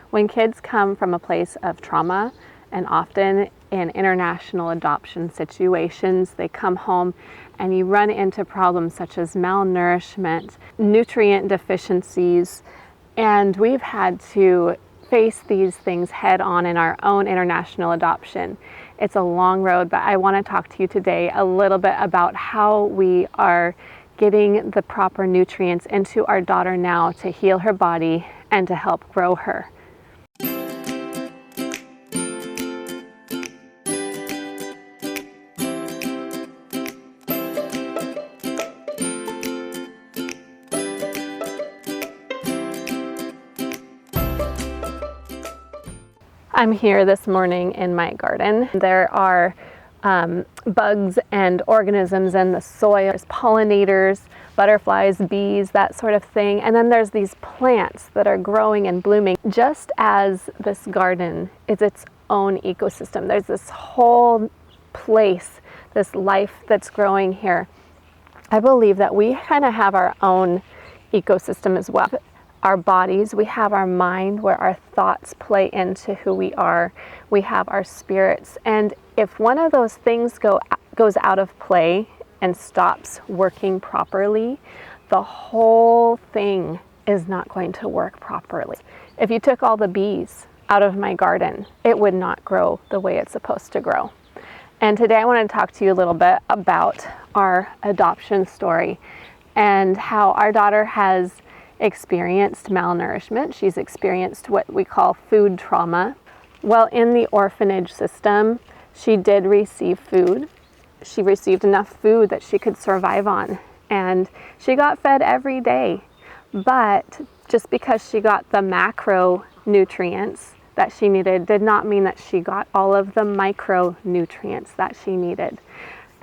When kids come from a place of trauma, and often in international adoption situations, they come home and you run into problems such as malnourishment, nutrient deficiencies, and we've had to face these things head on in our own international adoption. It's a long road, but I want to talk to you today a little bit about how we are getting the proper nutrients into our daughter now to heal her body and to help grow her. I'm here this morning in my garden. There are bugs and organisms in the soil. There's pollinators, butterflies, bees, that sort of thing. And then there's these plants that are growing and blooming. Just as this garden is its own ecosystem, there's this whole place, this life that's growing here. I believe that we kind of have our own ecosystem as well. Our bodies, we have our mind where our thoughts play into who we are. We have our spirits. And if one of those things goes out of play and stops working properly, the whole thing is not going to work properly. If you took all the bees out of my garden, it would not grow the way it's supposed to grow. And today I want to talk to you a little bit about our adoption story and how our daughter has experienced malnourishment. She's experienced what we call food trauma. Well, in the orphanage system, she did receive food. She received enough food that she could survive on, and she got fed every day. But just because she got the macronutrients that she needed did not mean that she got all of the micronutrients that she needed.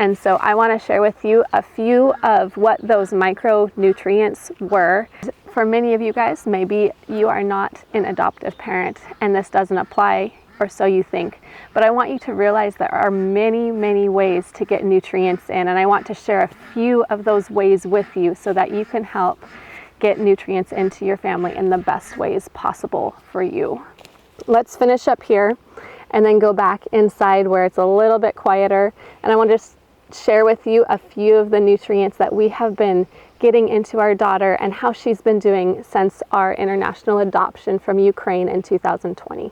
And so I want to share with you a few of what those micronutrients were. For many of you guys, maybe you are not an adoptive parent and this doesn't apply, or so you think. But I want you to realize there are many, many ways to get nutrients in, and I want to share a few of those ways with you so that you can help get nutrients into your family in the best ways possible for you. Let's finish up here and then go back inside where it's a little bit quieter, and I want to just share with you a few of the nutrients that we have been getting into our daughter and how she's been doing since our international adoption from Ukraine in 2020.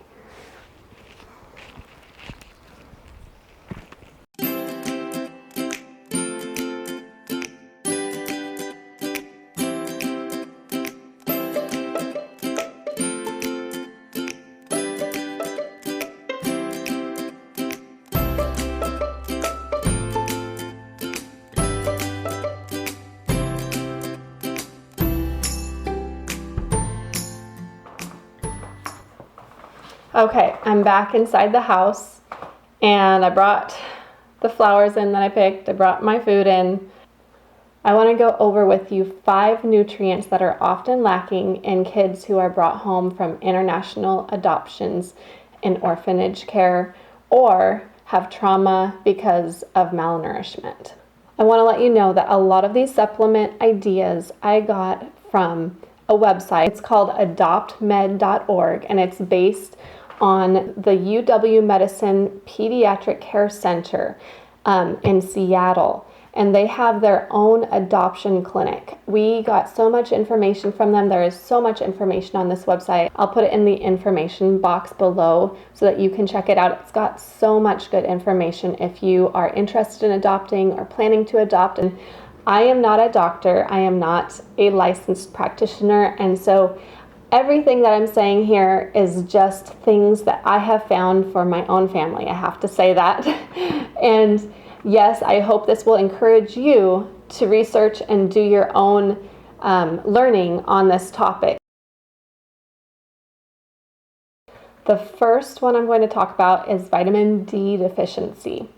Okay, I'm back inside the house and I brought the flowers in that I picked. I brought my food in. I want to go over with you 5 nutrients that are often lacking in kids who are brought home from international adoptions in orphanage care or have trauma because of malnourishment. I want to let you know that a lot of these supplement ideas I got from a website. It's called adoptmed.org, and it's based on the UW Medicine Pediatric Care Center in Seattle, and they have their own adoption clinic. We got so much information from them. There is so much information on this website. I'll put it in the information box below so that you can check it out. It's got so much good information if you are interested in adopting or planning to adopt. And I am not a doctor. I am not a licensed practitioner, and so everything that I'm saying here is just things that I have found for my own family. I have to say that. And yes, I hope this will encourage you to research and do your own learning on this topic. The first one I'm going to talk about is vitamin D deficiency.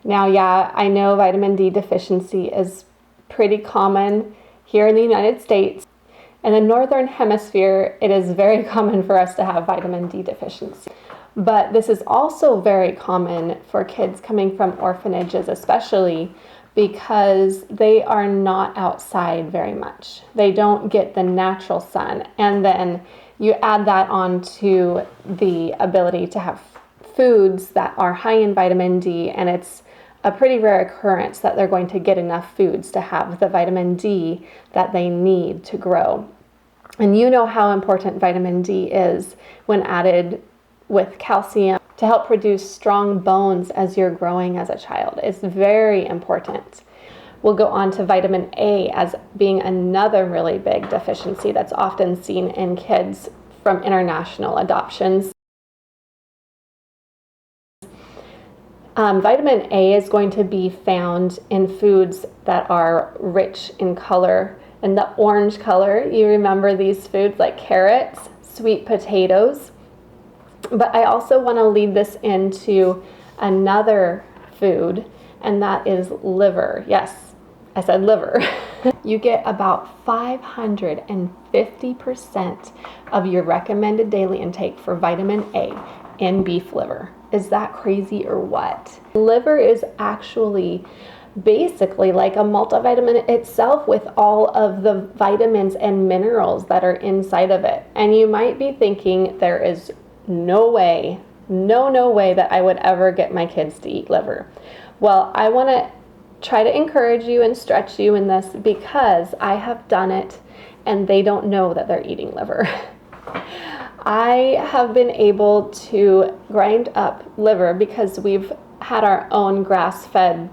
Now, yeah, I know vitamin D deficiency is pretty common here in the United States. In the Northern Hemisphere, it is very common for us to have vitamin D deficiency. But this is also very common for kids coming from orphanages, especially because they are not outside very much. They don't get the natural sun. And then You add that on to the ability to have foods that are high in vitamin D, and it's a pretty rare occurrence that they're going to get enough foods to have the vitamin D that they need to grow. And you know how important vitamin D is when added with calcium to help produce strong bones as you're growing as a child. It's very important. We'll go on to vitamin A as being another really big deficiency that's often seen in kids from international adoptions. Vitamin A is going to be found in foods that are rich in color, and the orange color. You remember these foods like carrots, sweet potatoes. But I also want to lead this into another food, and that is liver. Yes, I said liver. You get about 550% of your recommended daily intake for vitamin A in beef liver. Is that crazy or what? Liver is actually basically like a multivitamin itself with all of the vitamins and minerals that are inside of it. And you might be thinking there is no way that I would ever get my kids to eat liver. Well, I want to try to encourage you and stretch you in this because I have done it and they don't know that they're eating liver. I have been able to grind up liver because we've had our own grass-fed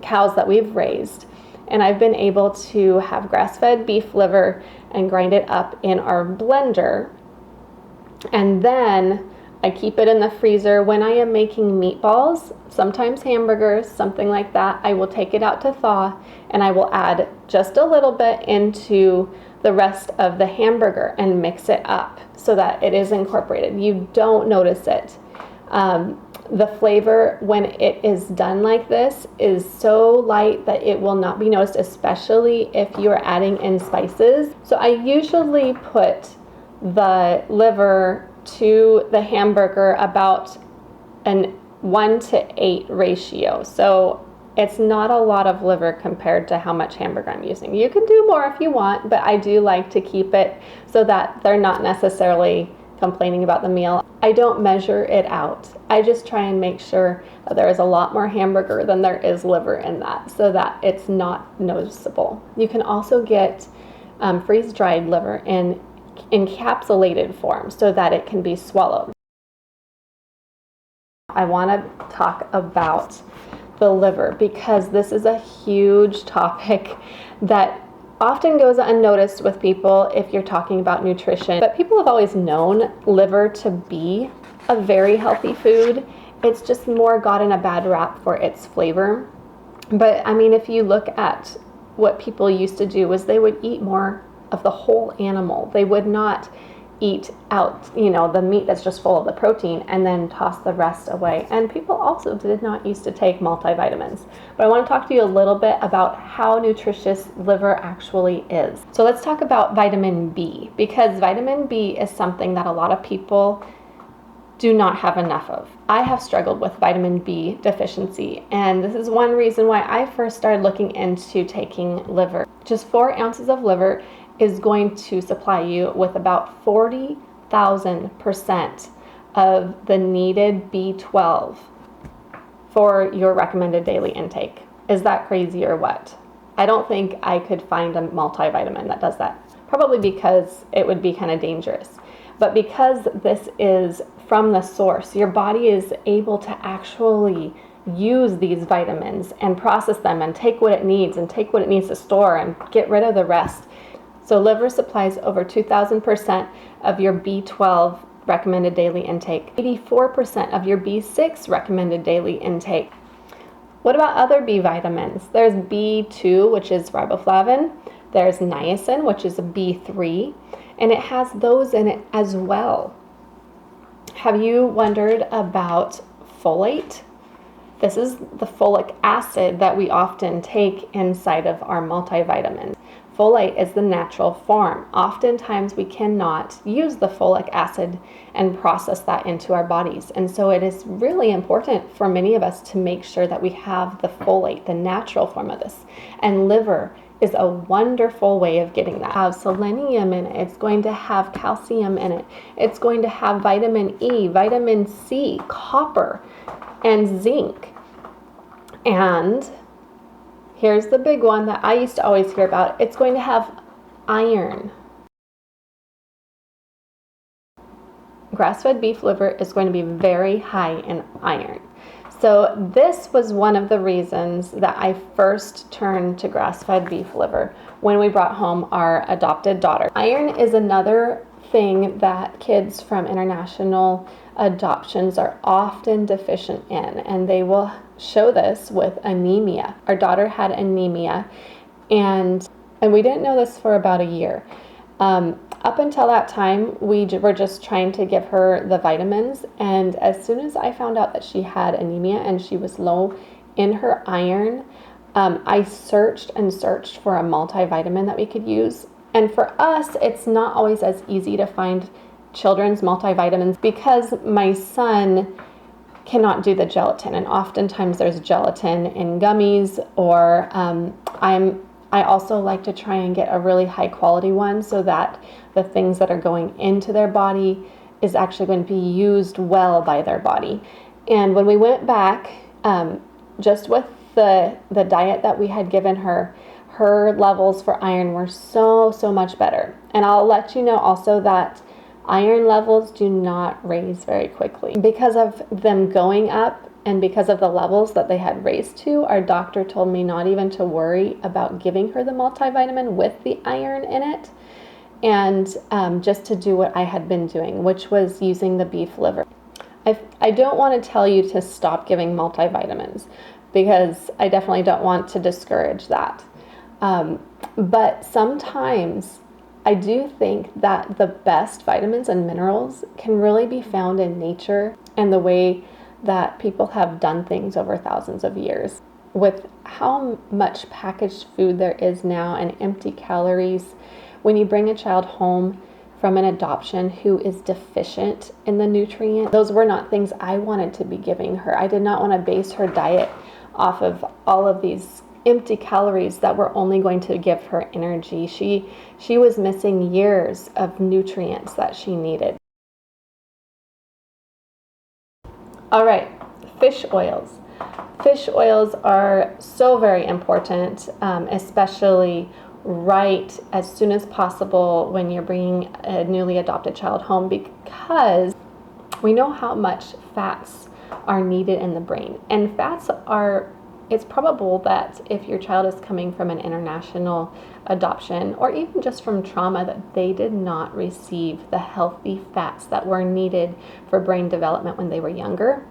cows that we've raised, and I've been able to have grass-fed beef liver and grind it up in our blender, and then I keep it in the freezer. When I am making meatballs, sometimes hamburgers, something like that, I will take it out to thaw and I will add just a little bit into the rest of the hamburger and mix it up so that it is incorporated. You don't notice it. The flavor when it is done like this is so light that it will not be noticed, especially if you are adding in spices. So I usually put the liver to the hamburger about an 1:8 ratio. So it's not a lot of liver compared to how much hamburger I'm using. You can do more if you want, but I do like to keep it so that they're not necessarily complaining about the meal. I don't measure it out. I just try and make sure that there is a lot more hamburger than there is liver in that so that it's not noticeable. You can also get freeze-dried liver in encapsulated form so that it can be swallowed. I want to talk about the liver because this is a huge topic that often goes unnoticed with people if you're talking about nutrition. But people have always known liver to be a very healthy food. It's just more gotten a bad rap for its flavor. But I mean, if you look at what people used to do was they would eat more of the whole animal. They would not eat out, the meat that's just full of the protein and then toss the rest away. And people also did not used to take multivitamins. But I want to talk to you a little bit about how nutritious liver actually is. So let's talk about vitamin B, because vitamin B is something that a lot of people do not have enough of. I have struggled with vitamin B deficiency, and this is one reason why I first started looking into taking liver. Just 4 ounces of liver is going to supply you with about 40,000% of the needed B12 for your recommended daily intake. Is that crazy or what? I don't think I could find a multivitamin that does that. Probably because it would be kind of dangerous. But because this is from the source, your body is able to actually use these vitamins and process them and take what it needs to store and get rid of the rest. So liver supplies over 2,000% of your B12 recommended daily intake, 84% of your B6 recommended daily intake. What about other B vitamins? There's B2, which is riboflavin. There's niacin, which is a B3, and it has those in it as well. Have you wondered about folate? This is the folic acid that we often take inside of our multivitamins. Folate is the natural form. Oftentimes we cannot use the folic acid and process that into our bodies. And so it is really important for many of us to make sure that we have the folate, the natural form of this. And liver is a wonderful way of getting that. Have selenium in it. It's going to have calcium in it. It's going to have vitamin E, vitamin C, copper, and zinc. And here's the big one that I used to always hear about. It's going to have iron. Grass-fed beef liver is going to be very high in iron. So this was one of the reasons that I first turned to grass-fed beef liver when we brought home our adopted daughter. Iron is another thing that kids from international adoptions are often deficient in, and they will show this with anemia. Our daughter had anemia, and we didn't know this for about a year. Up until that time, we were just trying to give her the vitamins, and as soon as I found out that she had anemia and she was low in her iron, I searched and searched for a multivitamin that we could use. And for us, it's not always as easy to find children's multivitamins because my son cannot do the gelatin, and oftentimes there's gelatin in gummies, or I also like to try and get a really high quality one so that the things that are going into their body is actually going to be used well by their body. And when we went back, just with the diet that we had given her, her levels for iron were so much better. And I'll let you know also that iron levels do not raise very quickly. Because of them going up and because of the levels that they had raised to, our doctor told me not even to worry about giving her the multivitamin with the iron in it, and just to do what I had been doing, which was using the beef liver. I don't want to tell you to stop giving multivitamins because I definitely don't want to discourage that. But sometimes I do think that the best vitamins and minerals can really be found in nature and the way that people have done things over thousands of years. With how much packaged food there is now and empty calories, when you bring a child home from an adoption who is deficient in the nutrient, those were not things I wanted to be giving her. I did not want to base her diet off of all of these empty calories that were only going to give her energy. She was missing years of nutrients that she needed. All right, fish oils. Fish oils are so very important, especially right as soon as possible when you're bringing a newly adopted child home, because we know how much fats are needed in the brain. And fats are, it's probable that if your child is coming from an international adoption or even just from trauma, that they did not receive the healthy fats that were needed for brain development when they were younger,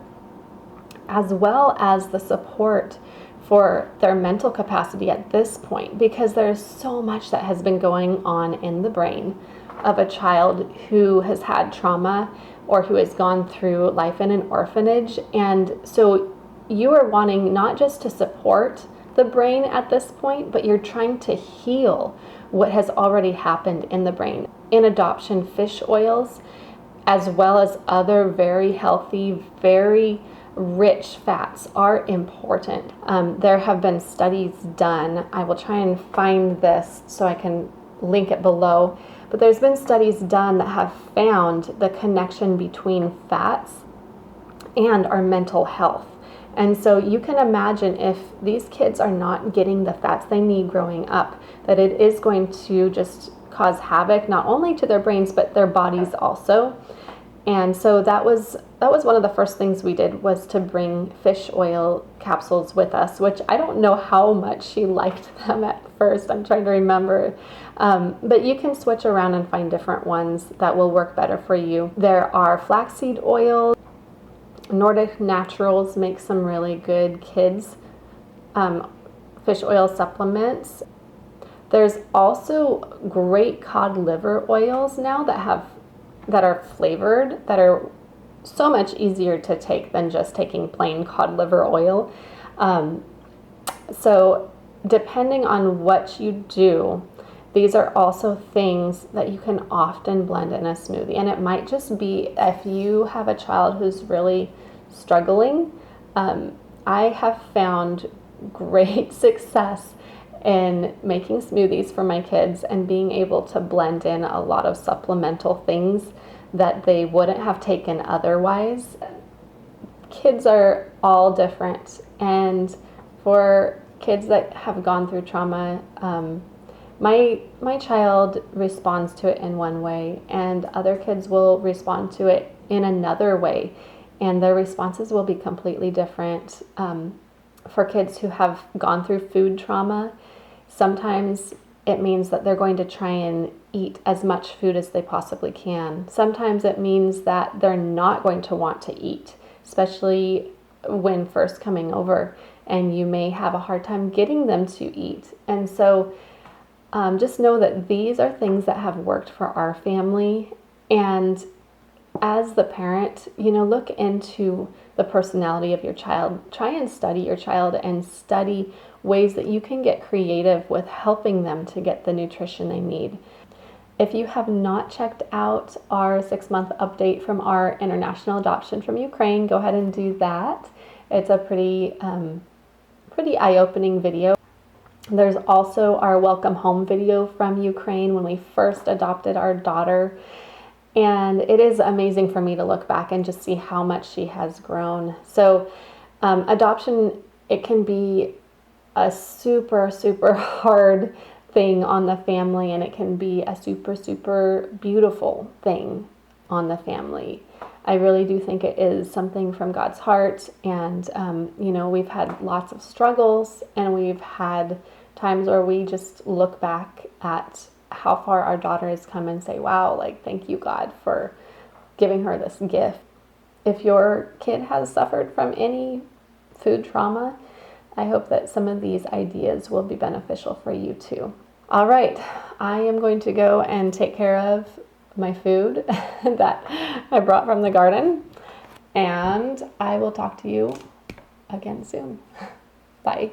as well as the support for their mental capacity at this point, because there's so much that has been going on in the brain of a child who has had trauma or who has gone through life in an orphanage. And so you are wanting not just to support the brain at this point, but you're trying to heal what has already happened in the brain. In adoption, fish oils, as well as other very healthy, very rich fats, are important. There have been studies done. I will try and find this so I can link it below. But there's been studies done that have found the connection between fats and our mental health. And so you can imagine if these kids are not getting the fats they need growing up, that it is going to just cause havoc, not only to their brains, but their bodies also. And so that was one of the first things we did, was to bring fish oil capsules with us, which I don't know how much she liked them at first. I'm trying to remember. But you can switch around and find different ones that will work better for you. There are flaxseed oil. Nordic Naturals makes some really good kids fish oil supplements. There's also great cod liver oils now that are flavored, that are so much easier to take than just taking plain cod liver oil. So depending on what you do, these are also things that you can often blend in a smoothie. And it might just be if you have a child who's really struggling. I have found great success in making smoothies for my kids and being able to blend in a lot of supplemental things that they wouldn't have taken otherwise. Kids are all different, and for kids that have gone through trauma, my child responds to it in one way, and other kids will respond to it in another way, and their responses will be completely different. For kids who have gone through food trauma, sometimes it means that they're going to try and eat as much food as they possibly can. Sometimes it means that they're not going to want to eat, especially when first coming over, and you may have a hard time getting them to eat. And so just know that these are things that have worked for our family. And as the parent, look into the personality of your child. Try and study your child and study ways that you can get creative with helping them to get the nutrition they need. If you have not checked out our 6-month update from our international adoption from Ukraine, go ahead and do that. It's a pretty eye-opening video. There's also our welcome home video from Ukraine when we first adopted our daughter. And it is amazing for me to look back and just see how much she has grown. So adoption, it can be a super, super hard thing on the family, and it can be a super, super beautiful thing on the family. I really do think it is something from God's heart, and we've had lots of struggles, and we've had times where we just look back at how far our daughter has come and say, wow, thank you, God, for giving her this gift. If your kid has suffered from any food trauma, I hope that some of these ideas will be beneficial for you too. All right, I am going to go and take care of my food that I brought from the garden, and I will talk to you again soon. Bye.